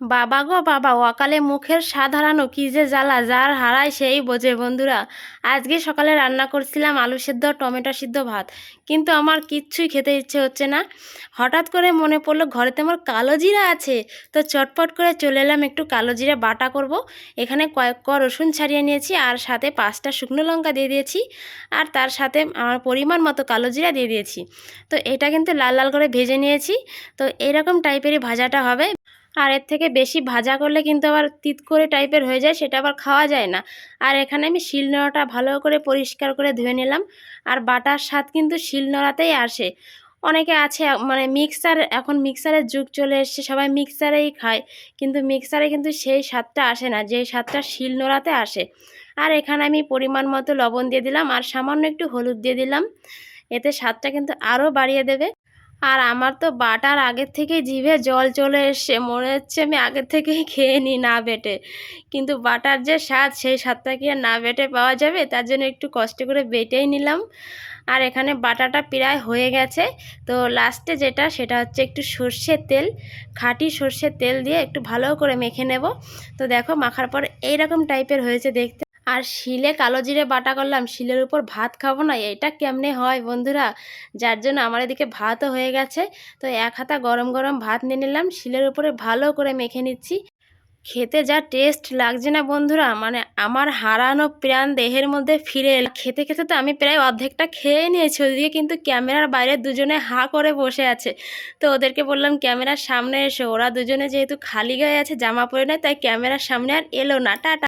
বাবা গো বাবা, অকালে মুখের স্বাদ হারানো কি যে জ্বালা, যার হারায় সেই বোঝে বন্ধুরা। আজকে সকালে রান্না করছিলাম আলু সেদ্ধ টমেটো সিদ্ধ ভাত, কিন্তু আমার কিচ্ছুই খেতে ইচ্ছে হচ্ছে না। হঠাৎ করে মনে পড়লো ঘরেতে আমার কালো জিরা আছে, তো চটপট করে চলে এলাম একটু কালো জিরা বাটা করব। এখানে কয়েক ক রসুন ছাড়িয়ে নিয়েছি, আর সাথে 5টা শুকনো লঙ্কা দিয়ে দিয়েছি, আর তার সাথে আমার পরিমাণ মতো কালো জিরা দিয়ে দিয়েছি। তো এটা কিন্তু লাল লাল করে ভেজে নিয়েছি। তো এরকম টাইপেরই ভাজাটা হবে। আর এর থেকে বেশি ভাজা করলে কিন্তু আবার তিত করে টাইপের হয়ে যায়, সেটা আবার খাওয়া যায় না। আর এখানে আমি শিলনোড়াটা ভালো করে পরিষ্কার করে ধুয়ে নিলাম। আর বাটার স্বাদ কিন্তু শিলনোড়াতেই আসে। অনেকে আছে মানে মিক্সার, এখন মিক্সারের যুগ চলে এসছে, সবাই মিক্সারেই খায়, কিন্তু মিক্সারে কিন্তু সেই স্বাদটা আসে না যেই স্বাদটা শিলনোড়াতে আসে। আর এখানে আমি পরিমাণ মতো লবণ দিয়ে দিলাম, আর সামান্য একটু হলুদ দিয়ে দিলাম। এতে স্বাদটা কিন্তু আরও বাড়িয়ে দেবে। আর আমার তো বাটার আগের থেকেই জিভে জল চলে এসছে, মনে হচ্ছে আমি আগের থেকেই খেয়ে নিই না বেটে। কিন্তু বাটার যে স্বাদ, সেই স্বাদটা কি আর না বেটে পাওয়া যাবে? তার জন্য একটু কষ্ট করে বেটেই নিলাম। আর এখানে বাটাটা প্রায় হয়ে গেছে। তো লাস্টে যেটা, সেটা হচ্ছে একটু সর্ষের তেল, খাঁটি সর্ষের তেল দিয়ে একটু ভালো করে মেখে নেব। তো দেখো মাখার পর এইরকম টাইপের হয়েছে দেখতে। আর শিলে কালো জিরে বাটা করলাম, শিলের উপর ভাত খাবো না, এটা কেমনে হয় বন্ধুরা? যার জন্য আমার এদিকে ভাতও হয়ে গেছে। তো এক হাতা গরম গরম ভাত নিয়ে নিলাম, শিলের উপরে ভালো করে মেখে নিচ্ছি। খেতে যা টেস্ট লাগছে না বন্ধুরা, মানে আমার হারানো প্রাণ দেহের মধ্যে ফিরে এলো। খেতে খেতে তো আমি প্রায় অর্ধেকটা খেয়ে নিয়েছি, ওদিকে কিন্তু ক্যামেরার বাইরে দুজনে হাঁ করে বসে আছে। তো ওদেরকে বললাম ক্যামেরার সামনে এসো, ওরা দুজনে যেহেতু খালি গায়ে আছে, জামা পরে নেয়, তাই ক্যামেরার সামনে আর এলো না। টাটা।